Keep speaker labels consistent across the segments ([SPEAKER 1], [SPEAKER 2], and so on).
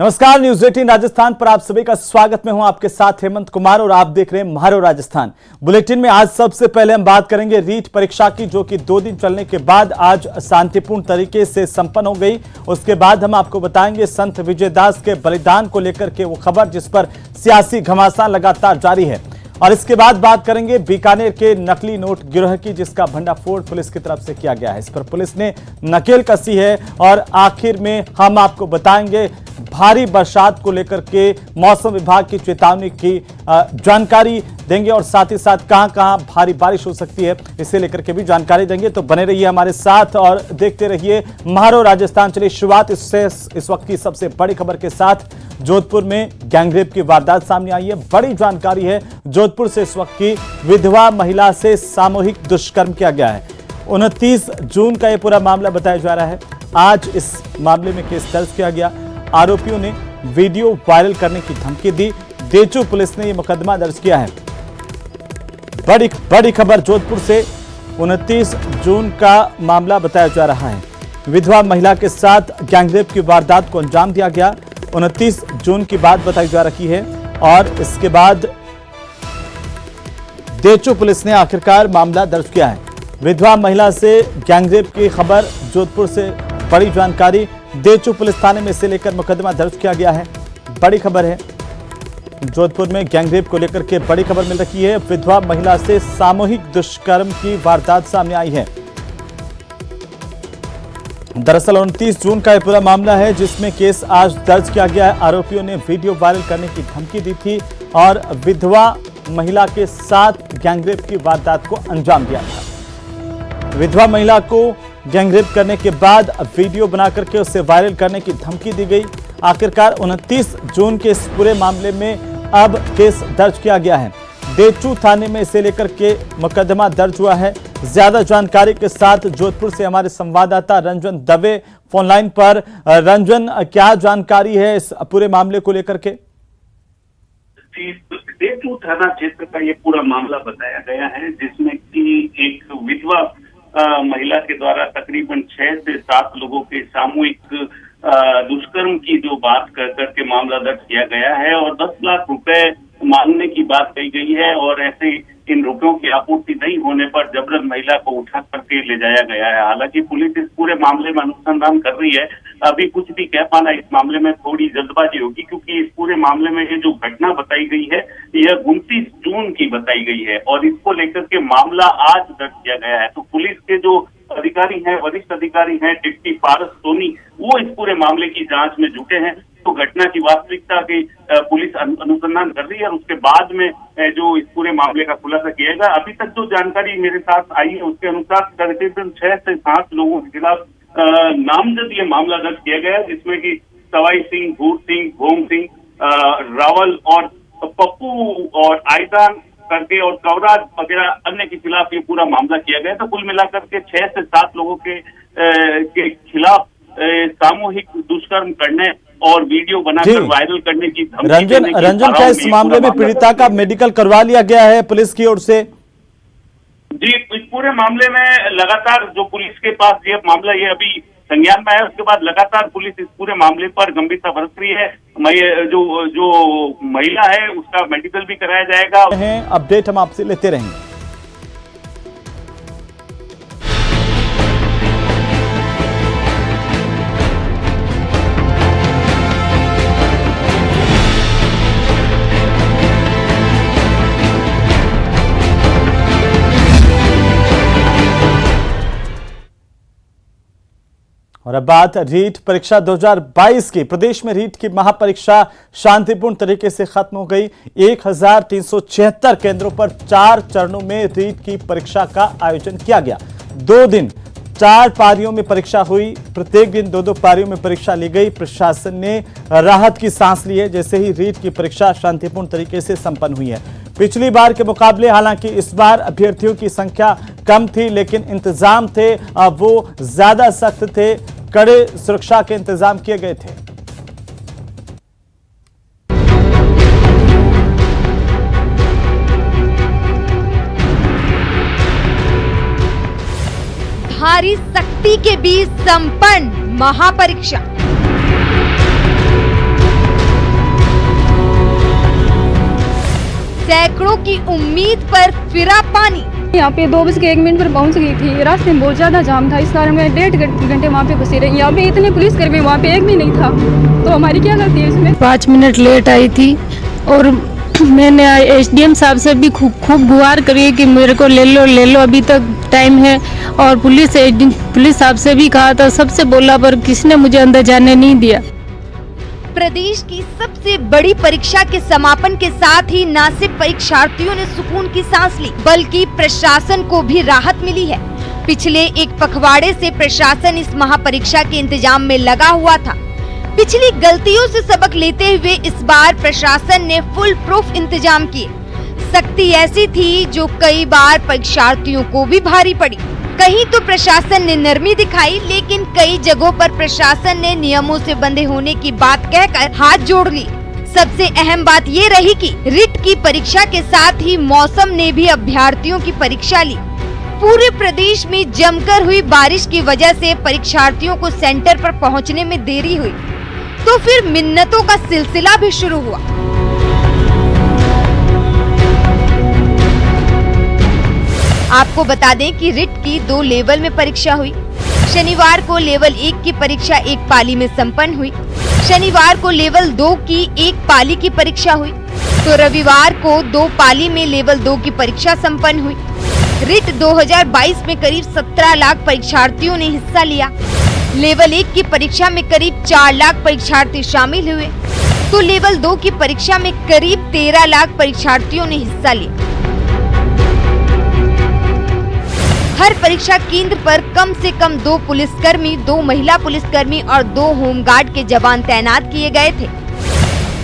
[SPEAKER 1] नमस्कार, न्यूज 18 राजस्थान पर आप सभी का स्वागत। मैं हूं आपके साथ हेमंत कुमार और आप देख रहे हैं म्हारो राजस्थान। बुलेटिन में आज सबसे पहले हम बात करेंगे रीट परीक्षा की, जो कि 2 दिन चलने के बाद आज शांतिपूर्ण तरीके से संपन्न हो गई। उसके बाद हम आपको बताएंगे संत विजयदास के बलिदान को लेकर के वो खबर जिस पर सियासी घमासान लगातार जारी है। और इसके बाद बात करेंगे बीकानेर के नकली नोट गिरोह की, जिसका भंडाफोड़ पुलिस की तरफ से किया गया है। इस पर पुलिस ने नकेल कसी है। और आखिर में हम आपको बताएंगे भारी बरसात को लेकर के मौसम विभाग की चेतावनी की जानकारी देंगे और साथ ही साथ कहां-कहां भारी बारिश हो सकती है इसे लेकर के भी जानकारी देंगे। तो बने रहिए हमारे साथ और देखते रहिए म्हारो राजस्थान। चलिए शुरुआत इस वक्त की सबसे बड़ी खबर के साथ। जोधपुर में गैंगरेप की वारदात सामने आई है। बड़ी जानकारी है, जोधपुर से इस वक्त की विधवा महिला से सामूहिक दुष्कर्म किया गया है। 29 जून का यह पूरा मामला बताया जा रहा है। आज इस मामले में केस दर्ज किया गया। आरोपियों ने वीडियो वायरल करने की धमकी दी। देचू पुलिस ने यह मुकदमा दर्ज किया है। बड़ी खबर जोधपुर से 29 जून का मामला बताया जा रहा है। विधवा महिला के साथ गैंगरेप की वारदात को अंजाम दिया गया। 29 जून की बात बताई जा रही है और इसके बाद देचू पुलिस ने आखिरकार मामला दर्ज किया है। विधवा महिला से गैंगरेप की खबर, जोधपुर से बड़ी जानकारी। देचू पुलिस थाने में इसे लेकर मुकदमा दर्ज किया गया है। बड़ी खबर है, जोधपुर में गैंगरेप को लेकर के बड़ी खबर मिल रही है। विधवा महिला से सामूहिक दुष्कर्म की वारदात सामने आई है। दरअसल 29 जून का यह पूरा मामला है जिसमें केस आज दर्ज किया गया है। आरोपियों ने वीडियो वायरल करने की धमकी दी थी और विधवा महिला के साथ गैंगरेप की वारदात को अंजाम दिया था। विधवा महिला को गैंगरेप करने के बाद वीडियो बना करके उसे वायरल करने की धमकी दी गई। आखिरकार 29 जून के इस पूरे मामले में अब केस दर्ज किया गया है। देचू थाने में इसे लेकर के मुकदमा दर्ज हुआ है। ज्यादा जानकारी के साथ जोधपुर से हमारे संवाददाता रंजन दवे फोन लाइन पर। रंजन, क्या जानकारी है इस पूरे मामले को लेकर के?
[SPEAKER 2] देचू थाना क्षेत्र का ये पूरा मामला बताया गया है, जिसमें कि एक विधवा महिला के द्वारा तकरीबन 6 से 7 लोगों के सामूहिक दुष्कर्म की जो बात करके मामला दर्ज किया गया है और 10 लाख रुपए मांगने की बात कही गई है। और ऐसे इन रुपयों की आपूर्ति नहीं होने पर जबरन महिला को उठा करके ले जाया गया है। हालांकि पुलिस इस पूरे मामले में अनुसंधान कर रही है। अभी कुछ भी कह पाना इस मामले में थोड़ी जल्दबाजी होगी, क्योंकि इस पूरे मामले में ये जो घटना बताई गई है यह 29 जून की बताई गई है और इसको लेकर के मामला आज दर्ज किया गया है। तो पुलिस के जो अधिकारी हैं, वरिष्ठ अधिकारी हैं, डिप्टी पारस सोनी, वो इस पूरे मामले की जांच में जुटे हैं। तो घटना की वास्तविकता की पुलिस अनुसंधान कर रही है और उसके बाद में जो इस पूरे मामले का खुलासा किया जाएगा। अभी तक जो जानकारी मेरे साथ आई है उसके अनुसार तकरीबन 6 से 7 लोगों के खिलाफ नामजद ये मामला दर्ज किया गया है, जिसमें कि सवाई सिंह, भूर सिंह, भोम सिंह, रावल और पप्पू और आयदान करके और कवराज वगैरह अन्य के खिलाफ ये पूरा मामला किया गया। तो कुल मिलाकर के 6 से 7 लोगों के खिलाफ सामूहिक दुष्कर्म करने और वीडियो बनाकर वायरल करने की धमकी।
[SPEAKER 1] रंजन, क्या इस मामले में पीड़िता का मेडिकल करवा लिया गया है पुलिस की ओर से?
[SPEAKER 2] जी, इस पूरे मामले में लगातार जो पुलिस के पास ये मामला ये अभी संज्ञान में है, उसके बाद लगातार पुलिस इस पूरे मामले पर गंभीरता बरत रही है। जो महिला है उसका मेडिकल भी कराया जाएगा।
[SPEAKER 1] अपडेट हम आपसे लेते रहेंगे। और अब बात रीट परीक्षा 2022 की। प्रदेश में रीट की महापरीक्षा शांतिपूर्ण तरीके से खत्म हो गई। 1376 केंद्रों पर 4 चरणों में रीट की परीक्षा का आयोजन किया गया। 2 दिन 4 पारियों में परीक्षा हुई। प्रत्येक दिन 2-2 पारियों में परीक्षा ली गई। प्रशासन ने राहत की सांस ली है जैसे ही रीट की परीक्षा शांतिपूर्ण तरीके से संपन्न हुई है। पिछली बार के मुकाबले हालांकि इस बार अभ्यर्थियों की संख्या कम थी, लेकिन इंतजाम थे वो ज्यादा सख्त थे। कड़े सुरक्षा के इंतजाम किए गए थे।
[SPEAKER 3] भारी सख्ती के बीच संपन्न महापरीक्षा। सैकड़ों की उम्मीद पर फिरा पानी।
[SPEAKER 4] यहाँ पे 2:01 पर पहुँच गई थी। रास्ते में बहुत ज़्यादा जाम था, इस कारण मैं 1.5 घंटे वहाँ पे फंसी रही। यहाँ पे इतने पुलिसकर्मी, वहाँ पे एक भी नहीं था, तो हमारी क्या गलती है इसमें?
[SPEAKER 5] 5 मिनट लेट आई थी और मैंने एसडीएम साहब से भी खूब गुहार करी कि मेरे को ले लो, अभी तक टाइम है। और पुलिस साहब से भी कहा था, सबसे बोला, पर किसी ने मुझे अंदर जाने नहीं दिया।
[SPEAKER 3] प्रदेश की सबसे बड़ी परीक्षा के समापन के साथ ही न सिर्फ परीक्षार्थियों ने सुकून की सांस ली, बल्कि प्रशासन को भी राहत मिली है। पिछले एक पखवाड़े से प्रशासन इस महापरीक्षा के इंतजाम में लगा हुआ था। पिछली गलतियों से सबक लेते हुए इस बार प्रशासन ने फुल प्रूफ इंतजाम किए। सख्ती ऐसी थी जो कई बार परीक्षार्थियों को भी भारी पड़ी। कहीं तो प्रशासन ने नरमी दिखाई, लेकिन कई जगहों पर प्रशासन ने नियमों से बंधे होने की बात कहकर हाथ जोड़ ली। सबसे अहम बात ये रही कि रिट की परीक्षा के साथ ही मौसम ने भी अभ्यर्थियों की परीक्षा ली। पूरे प्रदेश में जमकर हुई बारिश की वजह से परीक्षार्थियों को सेंटर पर पहुंचने में देरी हुई, तो फिर मिन्नतों का सिलसिला भी शुरू हुआ। आपको बता दें कि रिट की 2 लेवल में परीक्षा हुई। शनिवार को लेवल 1 की परीक्षा एक पाली में संपन्न हुई। शनिवार को लेवल 2 की एक पाली की परीक्षा हुई, तो रविवार को 2 पाली में लेवल 2 की परीक्षा संपन्न हुई। रिट 2022 में करीब 17 लाख परीक्षार्थियों ने हिस्सा लिया। लेवल 1 की परीक्षा में करीब 4 लाख परीक्षार्थी शामिल हुए, तो लेवल 2 की परीक्षा में करीब 13 लाख परीक्षार्थियों ने हिस्सा लिया। हर परीक्षा केंद्र पर कम से कम 2 पुलिसकर्मी, 2 महिला पुलिसकर्मी और 2 होमगार्ड के जवान तैनात किए गए थे।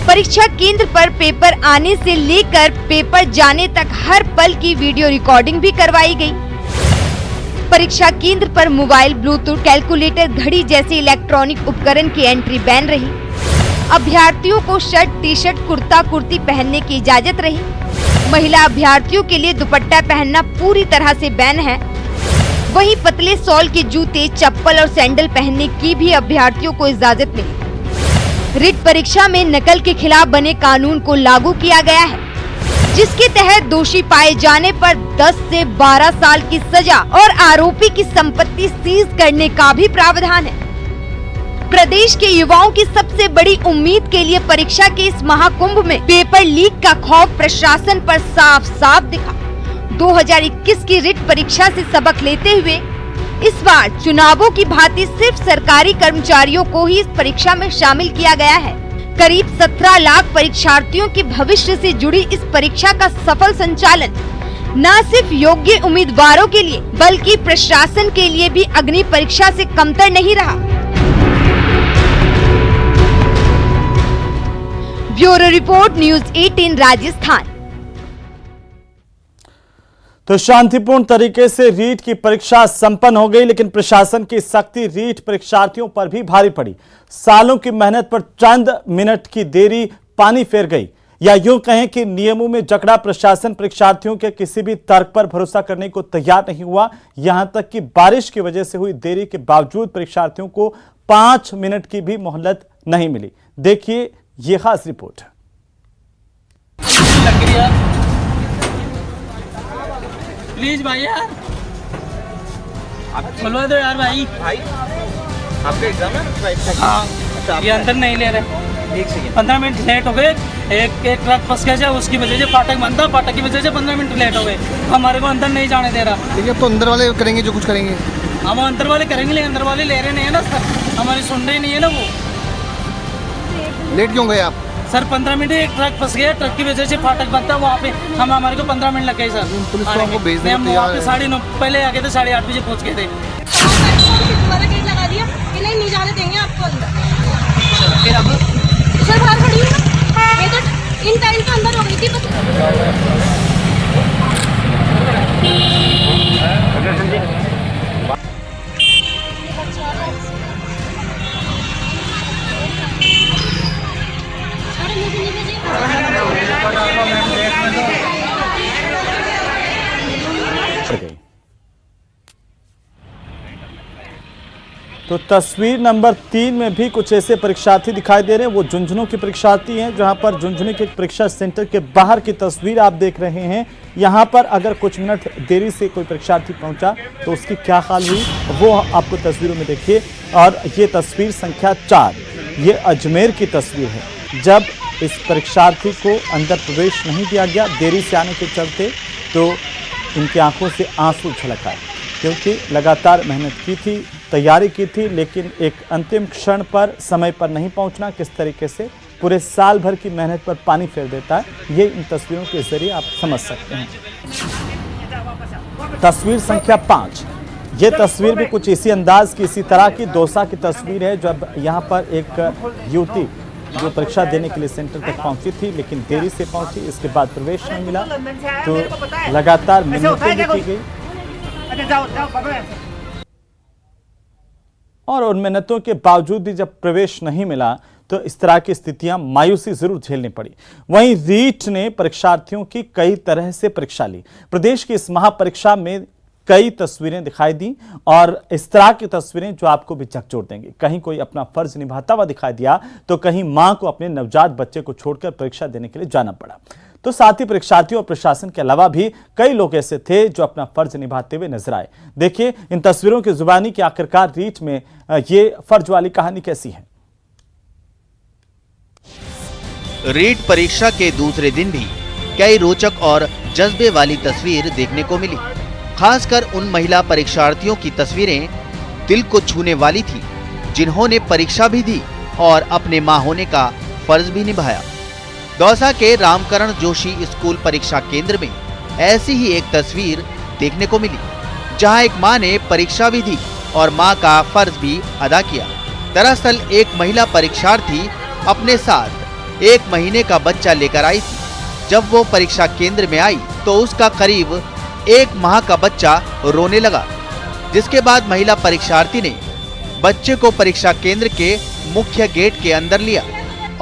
[SPEAKER 3] परीक्षा केंद्र पर पेपर आने से लेकर पेपर जाने तक हर पल की वीडियो रिकॉर्डिंग भी करवाई गई। परीक्षा केंद्र पर मोबाइल, ब्लूटूथ, कैलकुलेटर, घड़ी जैसे इलेक्ट्रॉनिक उपकरण की एंट्री बैन रही। अभ्यर्थियों को शर्ट, टी-शर्ट, कुर्ता, कुर्ती पहनने की इजाजत रही। महिला अभ्यर्थियों के लिए दुपट्टा पहनना पूरी तरह से बैन है। वहीं पतले सॉल के जूते, चप्पल और सैंडल पहनने की भी अभ्यर्थियों को इजाजत मिली। रिट परीक्षा में नकल के खिलाफ बने कानून को लागू किया गया है, जिसके तहत दोषी पाए जाने पर 10 से 12 साल की सजा और आरोपी की संपत्ति सीज करने का भी प्रावधान है। प्रदेश के युवाओं की सबसे बड़ी उम्मीद के लिए परीक्षा के इस महाकुंभ में पेपर लीक का खौफ प्रशासन पर साफ साफ दिखा। 2021 की रिट परीक्षा से सबक लेते हुए इस बार चुनावों की भांति सिर्फ सरकारी कर्मचारियों को ही इस परीक्षा में शामिल किया गया है। करीब 17 लाख परीक्षार्थियों के भविष्य से जुड़ी इस परीक्षा का सफल संचालन न सिर्फ योग्य उम्मीदवारों के लिए बल्कि प्रशासन के लिए भी अग्नि परीक्षा से कमतर नहीं रहा। Bureau report, news 18 Rajasthan.
[SPEAKER 1] तो शांतिपूर्ण तरीके से रीट की परीक्षा संपन्न हो गई, लेकिन प्रशासन की सख्ती रीट परीक्षार्थियों पर भी भारी पड़ी। सालों की मेहनत पर चंद मिनट की देरी पानी फेर गई, या यूं कहें कि नियमों में जकड़ा प्रशासन परीक्षार्थियों के किसी भी तर्क पर भरोसा करने को तैयार नहीं हुआ। यहां तक कि बारिश की वजह से हुई देरी के बावजूद परीक्षार्थियों को 5 मिनट की भी मोहलत नहीं मिली। देखिए ये खास रिपोर्ट।
[SPEAKER 6] प्लीज भाई यार, आप खुलवा दो यार भाई।
[SPEAKER 7] आपका एग्जाम है?
[SPEAKER 6] हाँ,
[SPEAKER 7] अच्छा,
[SPEAKER 6] ये अंदर नहीं ले रहे।
[SPEAKER 7] एक सेकंड।
[SPEAKER 6] 15 मिनट लेट हो गए। एक ट्रक फंस गया, उसकी वजह से फाटक बंद था, फाटक की वजह से 15 मिनट लेट हो गए। हमारे को अंदर नहीं जाने दे रहा।
[SPEAKER 7] देखिए, अब तो अंदर वाले करेंगे जो कुछ करेंगे।
[SPEAKER 6] हम अंदर वाले करेंगे, लेकिन अंदर वाले ले रहे नहीं है ना सर, हमारी सुन रहे नहीं है ना वो।
[SPEAKER 7] लेट क्यों गए आप?
[SPEAKER 6] सर 15 मिनट, एक ट्रक फंस गया, ट्रक की वजह से फाटक बंद था वहाँ पे। हमारे को 15 मिनट लग गए सर।
[SPEAKER 7] पुलिस को हमको भेज देते
[SPEAKER 6] हम वहाँ पे 9:30 पहले आ गए थे, 8:30 बजे पहुँच गए थे।
[SPEAKER 8] लगा दिया कि नहीं जाने देंगे आपको अंदर। फिर अब सर बाहर खड़ी हूँ मैं, तो इन टाइम तो अंदर हो गई थी
[SPEAKER 1] तो तस्वीर नंबर 3 में भी कुछ ऐसे परीक्षार्थी दिखाई दे रहे हैं। वो झुंझुनू की परीक्षार्थी हैं, जहां पर झुंझुनू के परीक्षा सेंटर के बाहर की तस्वीर आप देख रहे हैं। यहां पर अगर कुछ मिनट देरी से कोई परीक्षार्थी पहुंचा तो उसकी क्या हाल हुई वो आपको तस्वीरों में देखिए। और ये तस्वीर संख्या 4, ये अजमेर की तस्वीर है। जब इस परीक्षार्थी को अंदर प्रवेश नहीं दिया गया देरी से आने के चलते, तो इनकी आंखों से आंसू छलक आए, क्योंकि लगातार मेहनत की थी, तैयारी की थी, लेकिन एक अंतिम क्षण पर समय पर नहीं पहुंचना किस तरीके से पूरे साल भर की मेहनत पर पानी फेर देता है, ये इन तस्वीरों के जरिए आप समझ सकते हैं। तस्वीर संख्या 5, ये तस्वीर भी कुछ इसी अंदाज की, इसी तरह की दौसा की तस्वीर है। जब यहाँ पर एक युवती जो परीक्षा देने के लिए सेंटर तक पहुंची थी, लेकिन देरी से पहुंची, इसके बाद प्रवेश नहीं मिला, तो लगातार मिन्नतें भी की गई और उन मेहनतों के बावजूद भी जब प्रवेश नहीं मिला तो इस तरह की स्थितियां मायूसी जरूर झेलनी पड़ी। वहीं रीट ने परीक्षार्थियों की कई तरह से परीक्षा ली। प्रदेश की इस महापरीक्षा में कई तस्वीरें दिखाई दी और इस तरह की तस्वीरें जो आपको भी झकझोर देंगी। कहीं कोई अपना फर्ज निभाता हुआ दिखाई दिया तो कहीं मां को अपने नवजात बच्चे को छोड़कर परीक्षा देने के लिए जाना पड़ा। तो साथ ही परीक्षार्थियों और प्रशासन के अलावा भी कई लोग ऐसे थे जो अपना फर्ज निभाते हुए नजर आए। देखिए इन तस्वीरों की जुबानी की आखिरकार रीट में ये फर्ज वाली कहानी कैसी है।
[SPEAKER 9] रीट परीक्षा के दूसरे दिन भी कई रोचक और जज्बे वाली तस्वीर देखने को मिली। खासकर उन महिला परीक्षार्थियों की तस्वीरें दिल को छूने वाली थी, जिन्होंने परीक्षा भी दी और अपने मां होने का फर्ज भी निभाया। दौसा के रामकरण जोशी स्कूल परीक्षा केंद्र में ऐसी ही एक तस्वीर देखने को मिली, जहां एक मां ने परीक्षा भी दी और मां का फर्ज भी अदा किया। दरअसल एक महिला परीक्षार्थी अपने साथ 1 महीने का बच्चा लेकर आई थी। जब वो परीक्षा केंद्र में आई तो उसका करीब 1 माह का बच्चा रोने लगा, जिसके बाद महिला परीक्षार्थी ने बच्चे को परीक्षा केंद्र के मुख्य गेट के अंदर लिया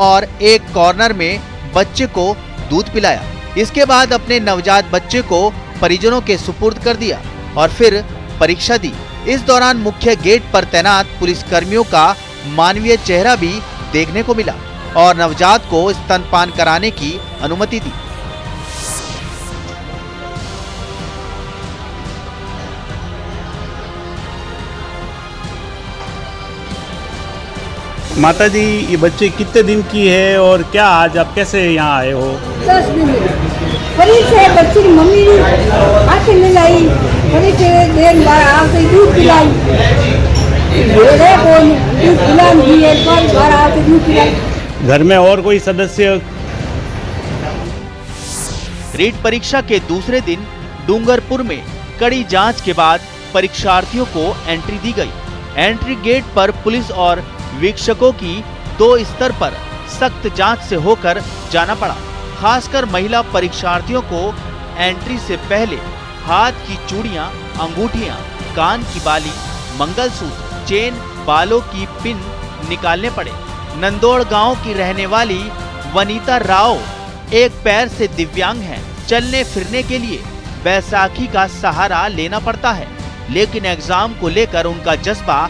[SPEAKER 9] और एक कॉर्नर में बच्चे को दूध पिलाया। इसके बाद अपने नवजात बच्चे को परिजनों के सुपुर्द कर दिया और फिर परीक्षा दी। इस दौरान मुख्य गेट पर तैनात पुलिसकर्मियों का मानवीय चेहरा भी देखने को मिला और नवजात को स्तनपान कराने की अनुमति दी।
[SPEAKER 10] माता जी, ये बच्चे कितने दिन की है और क्या आज आप कैसे यहाँ आए हो?
[SPEAKER 11] 10 दिन फरीद से बच्ची की मम्मी आके मिलाई, फरीद से देर बाद आके दूध पिलाई, मेरे को दूध पिलाई।
[SPEAKER 10] घर में और कोई सदस्य?
[SPEAKER 9] रीट परीक्षा के दूसरे दिन डूंगरपुर में कड़ी जांच के बाद परीक्षार्थियों को एंट्री दी गई। एंट्री गेट पर पुलिस और वीक्षकों की 2 स्तर पर सख्त जांच से होकर जाना पड़ा। खासकर महिला परीक्षार्थियों को एंट्री से पहले हाथ की चूड़ियां, अंगूठियां, कान की बाली, मंगलसूत्र, चेन, बालों की पिन निकालने पड़े। नंदोड़ गांव की रहने वाली वनीता राव एक पैर से दिव्यांग हैं। चलने फिरने के लिए बैसाखी का सहारा लेना पड़ता है, लेकिन एग्जाम को लेकर उनका जज्बा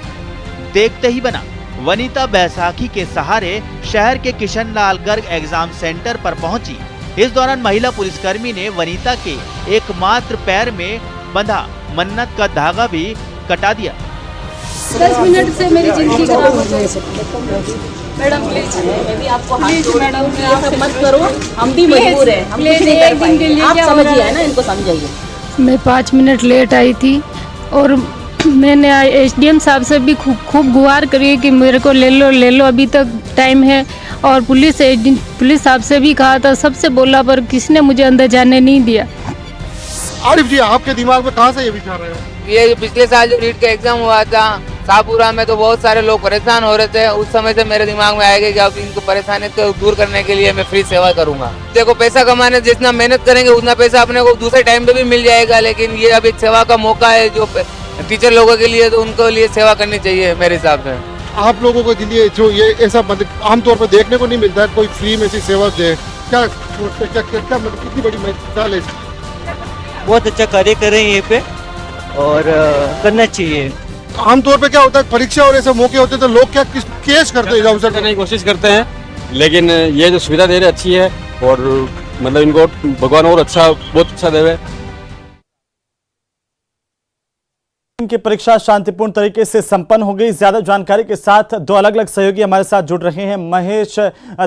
[SPEAKER 9] देखते ही बना। वनीता बैसाखी के सहारे शहर के किशनलाल गर्ग एग्जाम सेंटर पर पहुंची। इस दौरान महिला पुलिसकर्मी ने वनीता के एकमात्र पैर में बंधा मन्नत का धागा भी कटा दिया।
[SPEAKER 4] 10 मिनट से मेरी जिंदगी खराब हो गई। मैडम प्लीज,
[SPEAKER 8] मैं भी आपको हाथ
[SPEAKER 4] प्लीज मैडम,
[SPEAKER 8] ये सब मत करो, हम भी मजबूर हैं, हम कुछ नहीं कर पाएंगे। आप समझिए, है ना, इनको समझाइए।
[SPEAKER 5] मैं 5 मिनट लेट आई थी और मैंने एसडीएम साहब से भी खूब गुहार करी कि मेरे को ले लो, अभी तक टाइम है। और पुलिस साहब से भी कहा था, सबसे बोला, पर किसी ने मुझे अंदर जाने नहीं दिया।
[SPEAKER 7] आरिफ जी, आपके दिमाग में कहाँ से ये विचार आया?
[SPEAKER 12] ये पिछले साल जो रीट का एग्जाम हुआ था शाहपुरा में, तो बहुत सारे लोग परेशान हो रहे थे। उस समय से मेरे दिमाग में आएगा कि अब इनको परेशानी को दूर करने के लिए मैं फ्री सेवा करूंगा। देखो, पैसा कमाने जितना मेहनत करेंगे उतना पैसा अपने को दूसरे टाइम पे भी मिल जाएगा, लेकिन ये अब एक सेवा का मौका है जो टीचर लोगों के लिए, तो उनको लिए सेवा करनी चाहिए मेरे हिसाब से।
[SPEAKER 7] आप लोगों के लिए जो ये ऐसा आमतौर पर देखने को नहीं मिलता है, कोई फ्री में ऐसी सेवा दे, क्या कितनी बड़ी मिसाल है।
[SPEAKER 13] बहुत अच्छा कार्य कर रहे हैं ये पे और करना चाहिए।
[SPEAKER 7] आमतौर पे क्या होता है, परीक्षा और ऐसे मौके होते तो लोग क्या केस करते हैं, अवसर
[SPEAKER 13] करने की कोशिश करते हैं, लेकिन ये जो सुविधा दे रहे अच्छी है और मतलब इनको भगवान और अच्छा, बहुत अच्छा देवे।
[SPEAKER 1] इनकी परीक्षा शांतिपूर्ण तरीके से संपन्न हो गई। ज्यादा जानकारी के साथ दो अलग अलग सहयोगी हमारे साथ जुड़ रहे हैं। महेश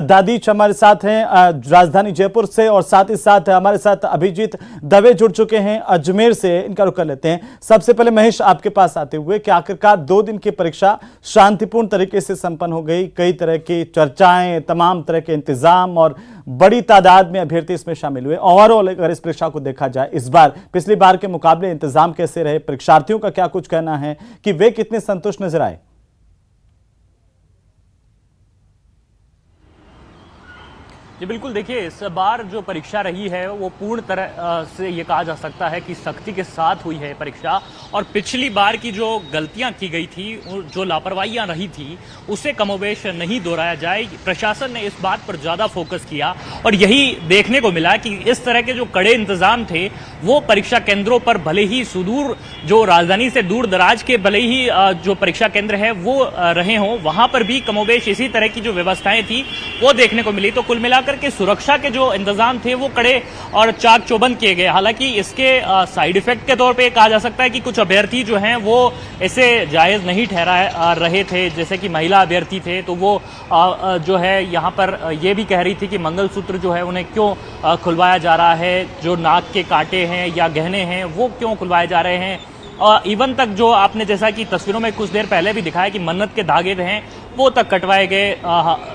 [SPEAKER 1] दादीच हमारे साथ हैं राजधानी जयपुर से, और साथ ही साथ हमारे साथ अभिजीत दवे जुड़ चुके हैं अजमेर से। इनका रुख कर लेते हैं। सबसे पहले महेश, आपके पास आते हुए कि आखिरकार 2 दिन की परीक्षा शांतिपूर्ण तरीके से संपन्न हो गई। कई तरह की चर्चाएं, तमाम तरह के इंतजाम और बड़ी तादाद में अभ्यर्थी इसमें शामिल हुए। ओवरऑल अगर इस परीक्षा को देखा जाए, इस बार पिछली बार के मुकाबले इंतजाम कैसे रहे, परीक्षार्थियों का क्या कुछ कहना है कि वे कितने संतुष्ट नजर आए?
[SPEAKER 14] जी बिल्कुल, देखिए इस बार जो परीक्षा रही है वो पूर्ण तरह से ये कहा जा सकता है कि सख्ती के साथ हुई है परीक्षा, और पिछली बार की जो गलतियां की गई थी, जो लापरवाहियां रही थी, उसे कमोबेश नहीं दोहराया जाए। प्रशासन ने इस बात पर ज़्यादा फोकस किया और यही देखने को मिला कि इस तरह के जो कड़े इंतजाम थे वो परीक्षा केंद्रों पर, भले ही सुदूर जो राजधानी से दूर दराज के भले ही जो परीक्षा केंद्र है वो रहे हों, वहां पर भी कमोबेश इसी तरह की जो व्यवस्थाएं थी वो देखने को मिली। तो कुल मिलाकर के सुरक्षा के जो इंतजाम थे वो कड़े और चाक चौबंद किए गए। हालांकि इसके साइड इफेक्ट के तौर पे कहा जा सकता है कि कुछ अभ्यर्थी जो हैं वो इसे जायज नहीं ठहरा रहे थे, जैसे कि महिला अभ्यर्थी थे, तो वो जो है यहाँ पर ये भी कह रही थी कि मंगलसूत्र जो है उन्हें क्यों खुलवाया जा रहा है, जो नाक के कांटे हैं या गहने हैं वो क्यों खुलवाए जा रहे हैं। इवन तक जो आपने जैसा कि तस्वीरों में कुछ देर पहले भी दिखाया कि मन्नत के धागे हैं वो तक कटवाए गए,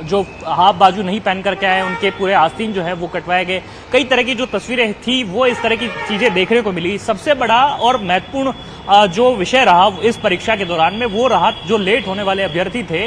[SPEAKER 14] जो हाफ बाजू नहीं पहन करके आए उनके पूरे आस्तीन जो है वो कटवाए गए। कई तरह की जो तस्वीरें थी वो इस तरह की चीजें देखने को मिली। सबसे बड़ा और महत्वपूर्ण जो विषय रहा इस परीक्षा के दौरान में वो रहा जो लेट होने वाले अभ्यर्थी थे,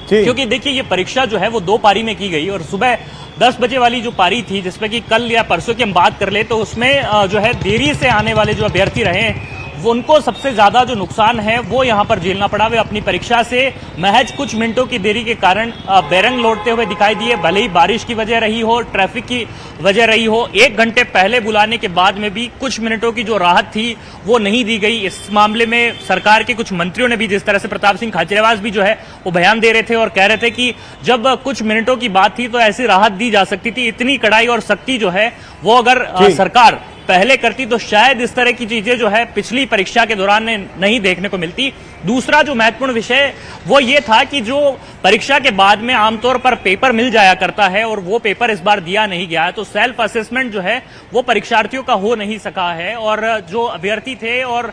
[SPEAKER 14] क्योंकि देखिए ये परीक्षा जो है वो 2 पारी में की गई और सुबह 10 बजे वाली जो पारी थी, जिसमें कि कल या परसों की हम बात कर ले, तो उसमें जो है देरी से आने वाले जो अभ्यर्थी रहे वो उनको सबसे ज्यादा जो नुकसान है वो यहाँ पर झेलना पड़ा। वे अपनी परीक्षा से महज कुछ मिनटों की देरी के कारण बेरंग लौटते हुए दिखाई दिए, भले ही बारिश की वजह रही हो, ट्रैफिक की वजह रही हो। 1 घंटे पहले बुलाने के बाद में भी कुछ मिनटों की जो राहत थी वो नहीं दी गई। इस मामले में सरकार के कुछ मंत्रियों ने भी, जिस तरह से प्रताप सिंह खाचरियावास भी जो है वो बयान दे रहे थे और कह रहे थे कि जब कुछ मिनटों की बात थी तो ऐसी राहत दी जा सकती थी। इतनी कड़ाई और सख्ती जो है वो अगर सरकार पहले करती तो शायद इस तरह की चीजें जो है पिछली परीक्षा के दौरान नहीं देखने को मिलती। दूसरा जो महत्वपूर्ण विषय वो ये था कि जो परीक्षा के बाद में आमतौर पर पेपर मिल जाया करता है और वो पेपर इस बार दिया नहीं गया है, तो सेल्फ असेसमेंट जो है वो परीक्षार्थियों का हो नहीं सका है। और जो अभ्यर्थी थे और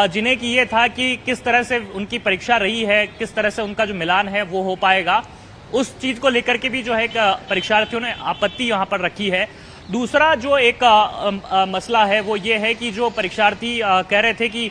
[SPEAKER 14] जिन्हें की ये था कि किस तरह से उनकी परीक्षा रही है, किस तरह से उनका जो मिलान है वो हो पाएगा, उस चीज को लेकर के भी जो है परीक्षार्थियों ने आपत्ति यहाँ पर रखी है। दूसरा जो एक मसला है वो ये है कि जो परीक्षार्थी कह रहे थे कि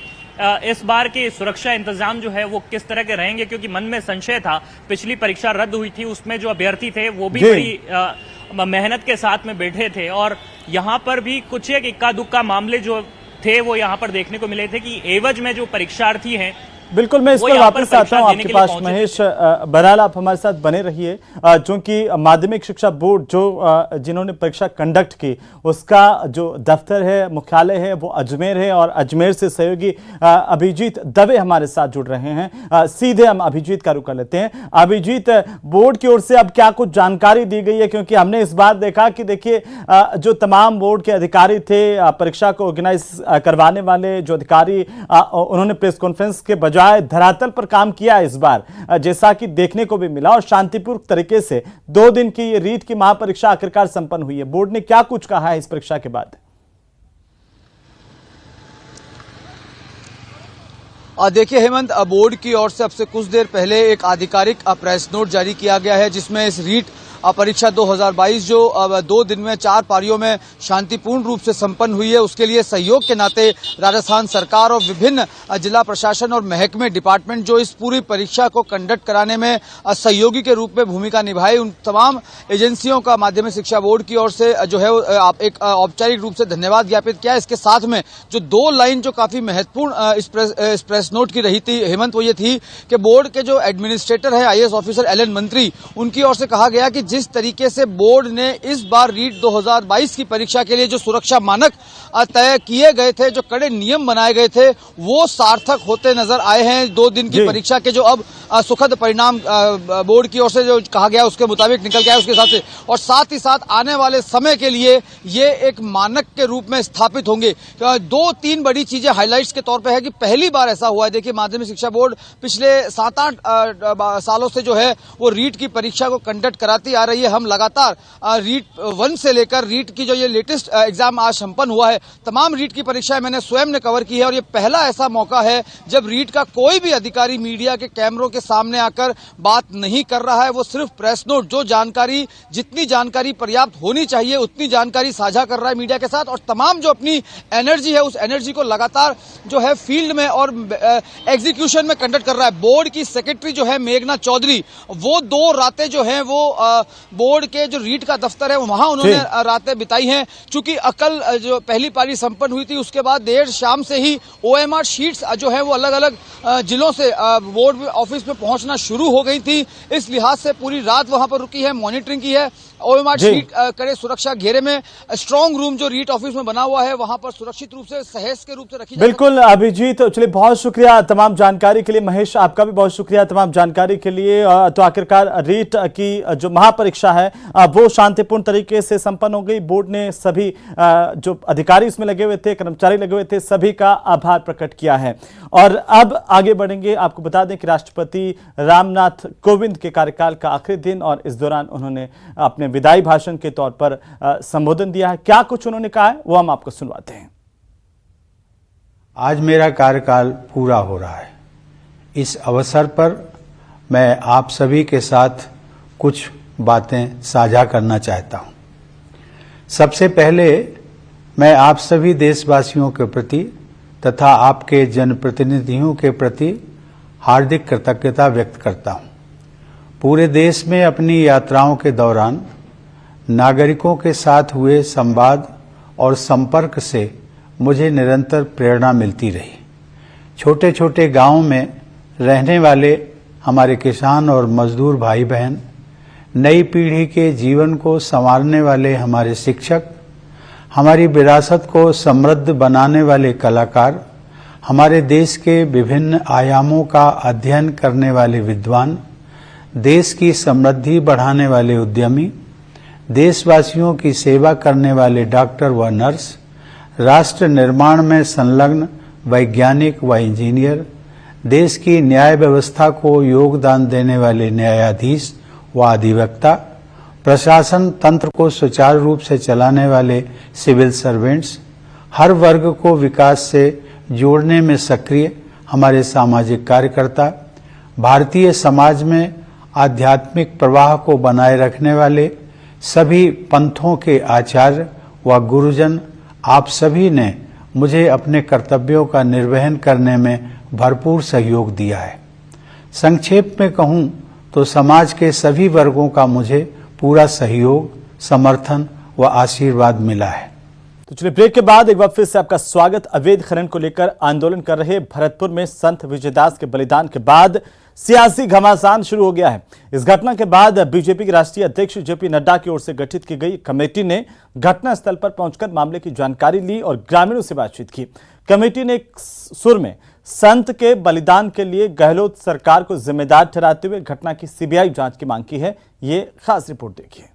[SPEAKER 14] इस बार के सुरक्षा इंतजाम जो है वो किस तरह के रहेंगे, क्योंकि मन में संशय था। पिछली परीक्षा रद्द हुई थी, उसमें जो अभ्यर्थी थे वो भी बड़ी मेहनत के साथ में बैठे थे और यहाँ पर भी कुछ एक इक्का दुक्का मामले जो थे वो यहाँ पर देखने को मिले थे कि एवज में जो परीक्षार्थी हैं।
[SPEAKER 1] बिल्कुल, मैं इस पर वापस आता हूं आपके पास महेश। बहरहाल आप हमारे साथ बने रहिए। चूंकि माध्यमिक शिक्षा बोर्ड जो जिन्होंने परीक्षा कंडक्ट की उसका जो दफ्तर है, मुख्यालय है वो अजमेर है, और अजमेर से सहयोगी अभिजीत दवे हमारे साथ जुड़ रहे हैं। सीधे हम अभिजीत का रुख कर लेते हैं। अभिजीत, बोर्ड की ओर से अब क्या कुछ जानकारी दी गई है? क्योंकि हमने इस बार देखा कि देखिए जो तमाम बोर्ड के अधिकारी थे, परीक्षा को ऑर्गेनाइज करवाने वाले जो अधिकारी, उन्होंने प्रेस कॉन्फ्रेंस के बजाय धरातल पर काम किया इस बार, जैसा कि देखने को भी मिला, और शांतिपूर्ण तरीके से 2 दिन की ये रीट की महापरीक्षा आखिरकार संपन्न हुई है। बोर्ड ने क्या कुछ कहा है इस परीक्षा के बाद?
[SPEAKER 15] देखिए हेमंत, बोर्ड की ओर से अब से कुछ देर पहले एक आधिकारिक प्रेस नोट जारी किया गया है, जिसमें इस रीट परीक्षा 2022 जो 2 दिन में 4 पारियों में शांतिपूर्ण रूप से संपन्न हुई है, उसके लिए सहयोग के नाते राजस्थान सरकार और विभिन्न जिला प्रशासन और महकमे डिपार्टमेंट जो इस पूरी परीक्षा को कंडक्ट कराने में सहयोगी के रूप में भूमिका निभाई, उन तमाम एजेंसियों का माध्यमिक शिक्षा बोर्ड की ओर से जो है एक औपचारिक रूप से धन्यवाद ज्ञापित किया। इसके साथ में जो 2 लाइन जो काफी महत्वपूर्ण इस प्रेस नोट की रही थी हेमंत, वो ये थी कि बोर्ड के जो एडमिनिस्ट्रेटर है IAS ऑफिसर LN मंत्री, उनकी ओर से कहा गया कि जिस जिस तरीके से बोर्ड ने इस बार रीट 2022 की परीक्षा के लिए जो सुरक्षा मानक तय किए गए थे, जो कड़े नियम बनाए गए थे, वो सार्थक होते नजर आए हैं। 2 दिन की परीक्षा के जो अब सुखद परिणाम बोर्ड की ओर से जो कहा गया उसके मुताबिक निकल गया उसके हिसाब से, और साथ ही साथ आने वाले समय के लिए ये एक मानक के रूप में स्थापित होंगे। 2-3 बड़ी चीजें हाइलाइट्स के तौर पे है कि पहली बार ऐसा हुआ है। देखिए, माध्यमिक शिक्षा बोर्ड पिछले 7-8 सालों से जो है वो रीट की परीक्षा को कंडक्ट कराती आ रही है। हम लगातार रीट 1 से लेकर रीट की जो ये लेटेस्ट एग्जाम आज संपन्न हुआ है, तमाम रीट की परीक्षाएं मैंने स्वयं ने कवर की है, और ये पहला ऐसा मौका है जब रीट का कोई भी अधिकारी मीडिया के कैमरों के सामने आकर बात नहीं कर रहा है। वो सिर्फ प्रेस नोट, जो जानकारी, जितनी जानकारी पर्याप्त होनी चाहिए उतनी जानकारी साझा कर रहा है मीडिया के साथ, और तमाम जो अपनी एनर्जी है उस एनर्जी को लगातार जो है फील्ड में और एग्जीक्यूशन में कंडक्ट कर रहा है। बोर्ड की सेक्रेटरी जो है मेघना चौधरी, वो 2 रातें जो हैं वो बोर्ड के जो रीट का दफ्तर है वहां उन्होंने रातें बिताई हैं। चूंकि कल जो पहली पारी संपन्न हुई थी उसके बाद देर शाम से ही OMR शीट्स जो है वो अलग अलग जिलों से बोर्ड ऑफिस में पहुंचना शुरू हो गई थी। इस लिहाज से पूरी रात वहां पर रुकी है, मॉनिटरिंग की है। OMR शीट कड़े सुरक्षा घेरे में स्ट्रांग रूम जो रीट ऑफिस में बना हुआ है वहां पर सुरक्षित रूप से सहेज के रूप से रखी।
[SPEAKER 1] बिल्कुल अभिजीत, चलिए बहुत शुक्रिया तमाम जानकारी के लिए। महेश, आपका भी बहुत शुक्रिया तमाम जानकारी के लिए। तो आखिरकार रीट की जो महापरीक्षा है वो शांतिपूर्ण तरीके से संपन्न हो गई। बोर्ड ने सभी जो अधिकारी इसमें लगे हुए थे, कर्मचारी लगे हुए थे, सभी का आभार प्रकट किया है। और अब आगे बढ़ेंगे। आपको बता दें कि राष्ट्रपति रामनाथ कोविंद के कार्यकाल का आखिरी दिन, और इस दौरान उन्होंने अपने विदाई भाषण के तौर पर संबोधन दिया है। क्या कुछ उन्होंने कहा है वो हम आपको सुनवाते हैं।
[SPEAKER 16] आज मेरा कार्यकाल पूरा हो रहा है। इस अवसर पर मैं आप सभी के साथ कुछ बातें साझा करना चाहता हूं। सबसे पहले मैं आप सभी देशवासियों के प्रति तथा आपके जनप्रतिनिधियों के प्रति हार्दिक कृतज्ञता व्यक्त करता हूं। पूरे देश में अपनी यात्राओं के दौरान नागरिकों के साथ हुए संवाद और संपर्क से मुझे निरंतर प्रेरणा मिलती रही। छोटे छोटे गांवों में रहने वाले हमारे किसान और मजदूर भाई बहन, नई पीढ़ी के जीवन को संवारने वाले हमारे शिक्षक, हमारी विरासत को समृद्ध बनाने वाले कलाकार, हमारे देश के विभिन्न आयामों का अध्ययन करने वाले विद्वान, देश की समृद्धि बढ़ाने वाले उद्यमी, देशवासियों की सेवा करने वाले डॉक्टर व नर्स, राष्ट्र निर्माण में संलग्न वैज्ञानिक व इंजीनियर, देश की न्याय व्यवस्था को योगदान देने वाले न्यायाधीश व अधिवक्ता, प्रशासन तंत्र को सुचारू रूप से चलाने वाले सिविल सर्वेंट्स, हर वर्ग को विकास से जोड़ने में सक्रिय हमारे सामाजिक कार्यकर्ता, भारतीय समाज में आध्यात्मिक प्रवाह को बनाए रखने वाले सभी पंथों के आचार्य व गुरुजन, आप सभी ने मुझे अपने कर्तव्यों का निर्वहन करने में भरपूर सहयोग दिया है। संक्षेप में कहूं तो समाज के सभी वर्गों का मुझे पूरा सहयोग, समर्थन व आशीर्वाद मिला है।
[SPEAKER 1] तो चलिए ब्रेक के बाद एक बार फिर से आपका स्वागत। अवैध खनन को लेकर आंदोलन कर रहे भरतपुर में संत विजयदास के बलिदान के बाद सियासी घमासान शुरू हो गया है। इस घटना के बाद बीजेपी के राष्ट्रीय अध्यक्ष जेपी नड्डा की ओर से गठित की गई कमेटी ने घटनास्थल पर पहुंचकर मामले की जानकारी ली और ग्रामीणों से बातचीत की। कमेटी ने एक सुर में संत के बलिदान के लिए गहलोत सरकार को जिम्मेदार ठहराते हुए घटना की सीबीआई जांच की मांग की है। ये खास रिपोर्ट देखिए।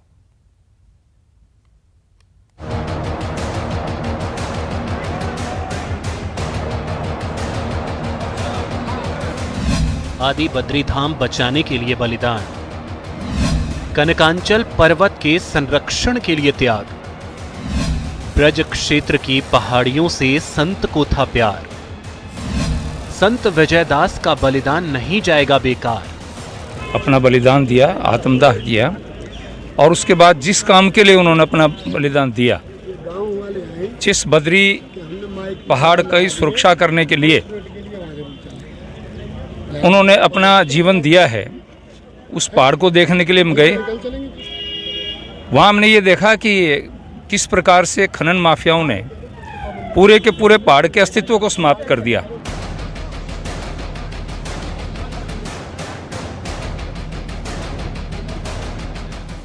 [SPEAKER 17] आदि बद्रीधाम बचाने के लिए बलिदान, कनकांचल पर्वत के संरक्षण के लिए त्याग, ब्रज क्षेत्र की पहाड़ियों से संत को था प्यार, संत विजयदास का बलिदान नहीं जाएगा बेकार।
[SPEAKER 18] अपना बलिदान दिया, आत्मदाह किया, और उसके बाद जिस काम के लिए उन्होंने अपना बलिदान दिया, जिस बद्री पहाड़ की सुरक्षा करने के लिए उन्होंने अपना जीवन दिया है, उस पहाड़ को देखने के लिए हम गए। वहाँ हमने ये देखा कि किस प्रकार से खनन माफियाओं ने पूरे के पूरे पहाड़ के अस्तित्व को समाप्त कर दिया।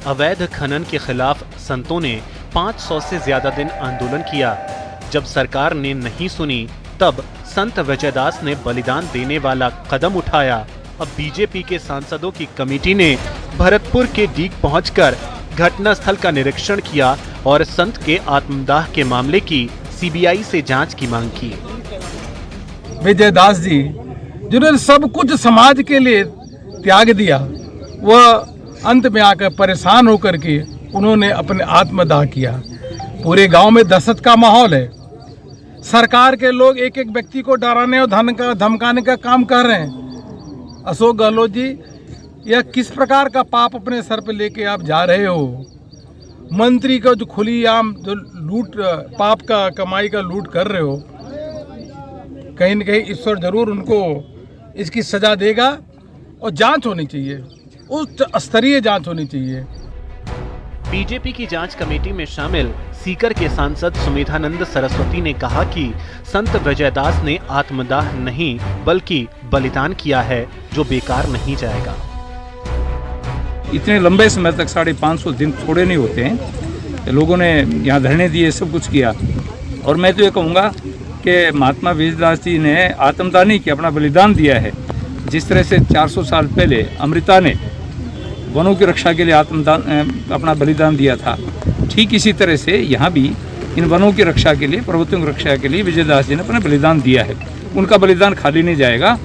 [SPEAKER 17] अवैध खनन के खिलाफ संतों ने 500 से ज्यादा दिन आंदोलन किया। जब सरकार ने नहीं सुनी तब संत विजयदास ने बलिदान देने वाला कदम उठाया। अब बीजेपी के सांसदों की कमेटी ने भरतपुर के डीग पहुंचकर घटनास्थल का निरीक्षण किया और संत के आत्मदाह के मामले की सीबीआई से जांच की मांग की।
[SPEAKER 19] विजयदास जी जिन्होंने सब कुछ समाज के लिए त्याग दिया, वह अंत में आकर परेशान होकर के उन्होंने अपने आत्मदाह किया। पूरे गांव में दहशत का माहौल है। सरकार के लोग एक एक व्यक्ति को डराने और धमकाने का काम कर रहे हैं। अशोक गहलोत जी, यह किस प्रकार का पाप अपने सर पे लेके आप जा रहे हो? मंत्री का जो खुलेआम जो लूट, पाप का कमाई का लूट कर रहे हो, कहीं न कहीं ईश्वर जरूर उनको इसकी सजा देगा और जांच होनी चाहिए, उच्च स्तरीय जांच होनी चाहिए।
[SPEAKER 17] बीजेपी की जांच कमेटी में शामिल सीकर के सांसद सुमेधानंद सरस्वती ने कहा कि संत विजयदास ने आत्मदाह नहीं बल्कि बलिदान किया है, जो बेकार नहीं जाएगा।
[SPEAKER 18] इतने लंबे समय तक 550 दिन थोड़े नहीं होते हैं। लोगों ने यहाँ धरने दिए, सब कुछ किया, और मैं तो ये कहूँगा कि महात्मा विजयदास जी ने आत्मदाह नहीं किया, अपना बलिदान दिया है। जिस तरह से 400 साल पहले अमृता ने वनों की रक्षा के लिए आत्मदान अपना बलिदान दिया था, ठीक इसी तरह से यहाँ भी इन वनों की रक्षा के लिए, पर्वतों की रक्षा के लिए विजयदास जी ने अपना बलिदान दिया है। उनका बलिदान खाली नहीं जाएगा।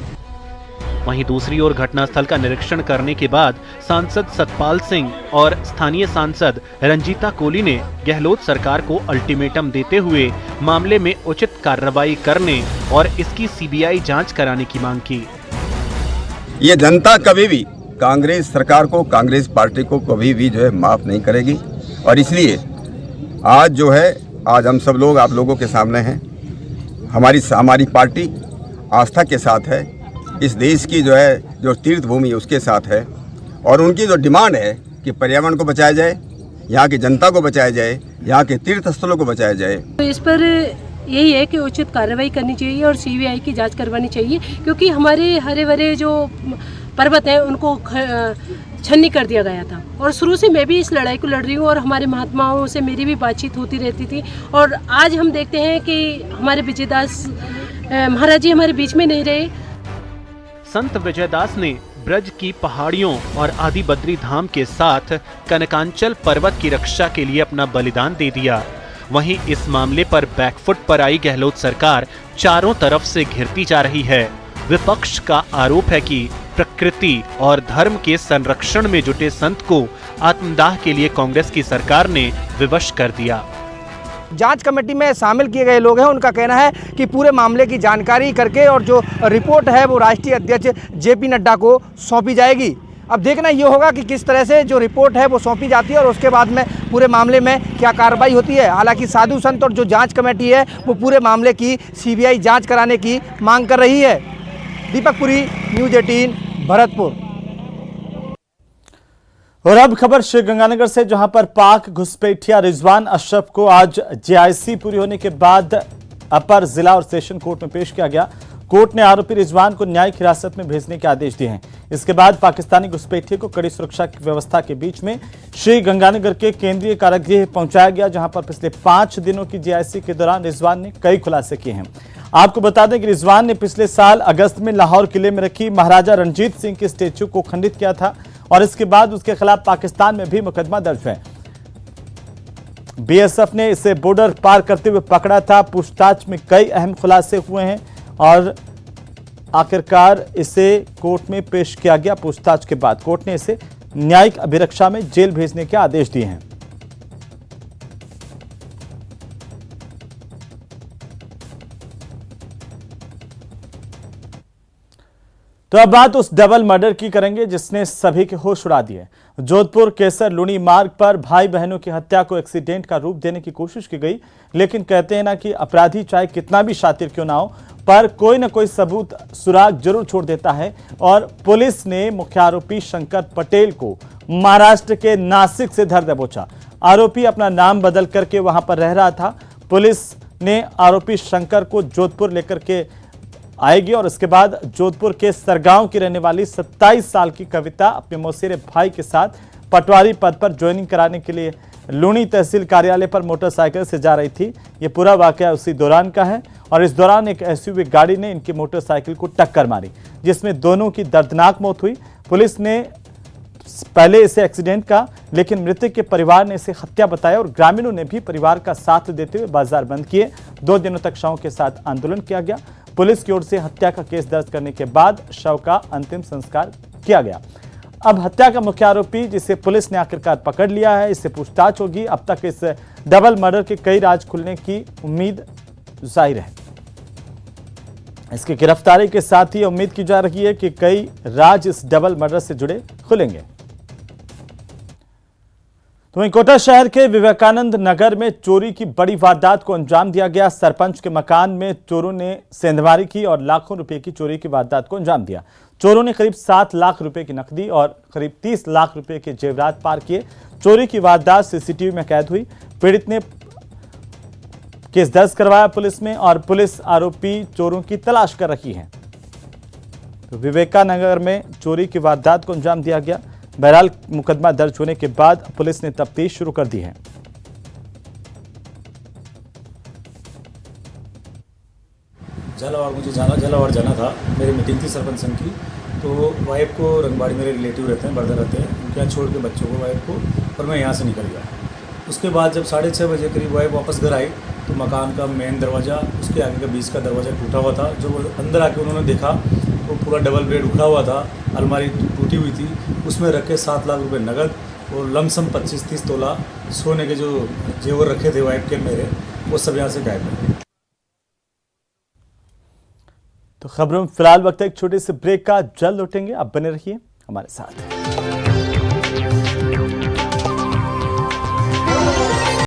[SPEAKER 17] वहीं दूसरी ओर घटनास्थल का निरीक्षण करने के बाद सांसद सतपाल सिंह और स्थानीय सांसद रंजीता कोली ने गहलोत सरकार को अल्टीमेटम देते हुए मामले में उचित कार्रवाई करने और इसकी सीबीआई जांच कराने की मांग की।
[SPEAKER 20] ये जनता कभी भी कांग्रेस सरकार को, कांग्रेस पार्टी को कभी भी जो है माफ नहीं करेगी, और इसलिए आज जो है, आज हम सब लोग आप लोगों के सामने हैं। हमारी पार्टी आस्था के साथ है, इस देश की जो है जो तीर्थ भूमि उसके साथ है, और उनकी जो डिमांड है कि पर्यावरण को बचाया जाए, यहाँ की जनता को बचाया जाए, यहाँ के तीर्थ स्थलों को बचाया जाए।
[SPEAKER 8] तो इस पर यही है कि उचित कार्रवाई करनी चाहिए और सीबीआई की जांच करवानी चाहिए, क्योंकि हमारे हरे भरे जो पर्वत हैं उनको छन्नी कर दिया गया था। और शुरू से मैं भी इस लड़ाई को लड़ रही हूँ और हमारे महात्माओं से मेरी भी बातचीत होती रहती थी, और आज हम देखते हैं कि हमारे विजयदास महाराज जी हमारे बीच में नहीं रहे।
[SPEAKER 17] संत विजयदास ने ब्रज की पहाड़ियों और आदि बद्री धाम के साथ कनकांचल पर्वत की रक्षा के लिए अपना बलिदान दे दिया। वहीं इस मामले पर बैकफुट पर आई गहलोत सरकार चारों तरफ से घिरती जा रही है। विपक्ष का आरोप है कि प्रकृति और धर्म के संरक्षण में जुटे संत को आत्मदाह के लिए कांग्रेस की सरकार ने विवश कर दिया।
[SPEAKER 15] जांच कमेटी में शामिल किए गए लोग हैं, उनका कहना है कि पूरे मामले की जानकारी करके और जो रिपोर्ट है वो राष्ट्रीय अध्यक्ष जेपी नड्डा को सौंपी जाएगी। अब देखना ये होगा कि किस तरह से जो रिपोर्ट है वो सौंपी जाती है और उसके बाद में पूरे मामले में क्या कार्रवाई होती है। हालांकि साधु संत और जो जांच कमेटी है वो पूरे मामले की सीबीआई जांच कराने की मांग कर रही है। दीपक पुरी, न्यूज़ 18, भरतपुर।
[SPEAKER 1] और अब खबर श्रीगंगानगर से, जहां पर पाक घुसपैठिया रिजवान अशरफ को आज जेआईसी पूरी होने के बाद अपर जिला और सेशन कोर्ट में पेश किया गया। कोर्ट ने आरोपी रिजवान को न्यायिक हिरासत में भेजने के आदेश दिए हैं। इसके बाद पाकिस्तानी घुसपैठिए को कड़ी सुरक्षा की व्यवस्था के बीच में श्रीगंगानगर के केंद्रीय कारागृह पहुंचाया गया, जहां पर पिछले 5 दिनों की जेआईसी के दौरान रिजवान ने कई खुलासे किए हैं। आपको बता दें कि रिजवान ने पिछले साल अगस्त में लाहौर किले में रखी महाराजा रणजीत सिंह की स्टेच्यू को खंडित किया था और इसके बाद उसके खिलाफ पाकिस्तान में भी मुकदमा दर्ज है। बीएसएफ ने इसे बॉर्डर पार करते हुए पकड़ा था। पूछताछ में कई अहम खुलासे हुए हैं और आखिरकार इसे कोर्ट में पेश किया गया। पूछताछ के बाद कोर्ट ने इसे न्यायिक अभिरक्षा में जेल भेजने के आदेश दिए हैं। तो अब बात उस डबल मर्डर की करेंगे जिसने सभी के होश उड़ा दिए। जोधपुर केसर लुणी मार्ग पर भाई बहनों की हत्या को एक्सीडेंट का रूप देने की कोशिश की गई, लेकिन कहते हैं ना कि अपराधी चाहे कितना भी शातिर क्यों ना हो, पर कोई ना कोई सबूत सुराग जरूर छोड़ देता है। और पुलिस ने मुख्य आरोपी शंकर पटेल को महाराष्ट्र के नासिक से धर दबोचा। आरोपी अपना नाम बदल करके वहां पर रह रहा था। पुलिस ने आरोपी शंकर को जोधपुर लेकर के आएगी और इसके बाद जोधपुर के सरगांव की रहने वाली 27 साल की कविता अपने मौसेरे भाई के साथ पटवारी पद पर ज्वाइनिंग कराने के लिए लूनी तहसील कार्यालय पर मोटरसाइकिल से जा रही थी। ये पूरा वाकया उसी दौरान का है और इस दौरान एक एसयूवी गाड़ी ने इनकी मोटरसाइकिल को टक्कर मारी, जिसमें दोनों की दर्दनाक मौत हुई। पुलिस ने पहले इसे एक्सीडेंट कहा, लेकिन मृतक के परिवार ने इसे हत्या बताया और ग्रामीणों ने भी परिवार का साथ देते हुए बाजार बंद किए। 2 दिनों तक शवों के साथ आंदोलन किया गया। पुलिस की ओर से हत्या का केस दर्ज करने के बाद शव का अंतिम संस्कार किया गया। अब हत्या का मुख्य आरोपी, जिसे पुलिस ने आखिरकार पकड़ लिया है, इससे पूछताछ होगी। अब तक इस डबल मर्डर के कई राज खुलने की उम्मीद जाहिर है। इसकी गिरफ्तारी के साथ ही उम्मीद की जा रही है कि कई राज इस डबल मर्डर से जुड़े खुलेंगे। तो वहीं कोटा शहर के विवेकानंद नगर में चोरी की बड़ी वारदात को अंजाम दिया गया। सरपंच के मकान में चोरों ने सेंधमारी की और लाखों रुपए की चोरी की वारदात को अंजाम दिया। चोरों ने करीब 7 लाख रुपए की नकदी और करीब 30 लाख रुपए के जेवरात पार किए। चोरी की वारदात सीसीटीवी में कैद हुई। पीड़ित ने केस दर्ज करवाया पुलिस में और पुलिस आरोपी चोरों की तलाश कर रही है। तो विवेकानगर में चोरी की वारदात को अंजाम दिया गया। बहरहाल मुकदमा दर्ज होने के बाद पुलिस ने तफ्तीश शुरू कर दी है।
[SPEAKER 21] झालावाड़ जाना था। मेरी मीटिंग थी सरपंच संघ की, तो वाइफ को रंगबाड़ी मेरे रिलेटिव रहते हैं, बर्दर रहते हैं, उनके यहाँ छोड़ के बच्चों को, वाइफ को, और मैं यहाँ से निकल गया। उसके बाद जब 6:30 बजे करीब वाइफ वापस घर आई तो मकान का मेन दरवाज़ा, उसके आगे का बीच का दरवाज़ा टूटा हुआ था। जो अंदर आके उन्होंने देखा तो पूरा डबल बेड उखड़ा हुआ था, अलमारी टूटी हुई थी, उसमें रखे 7 लाख रुपए नगद और लमसम 25-30 तोला सोने के जो जेवर रखे थे वाइफ के मेरे, वो सब यहाँ से गायब हो गए।
[SPEAKER 1] तो खबरों में फिलहाल वक्त एक छोटे से ब्रेक का, जल्द लौटेंगे। आप बने रहिए हमारे साथ।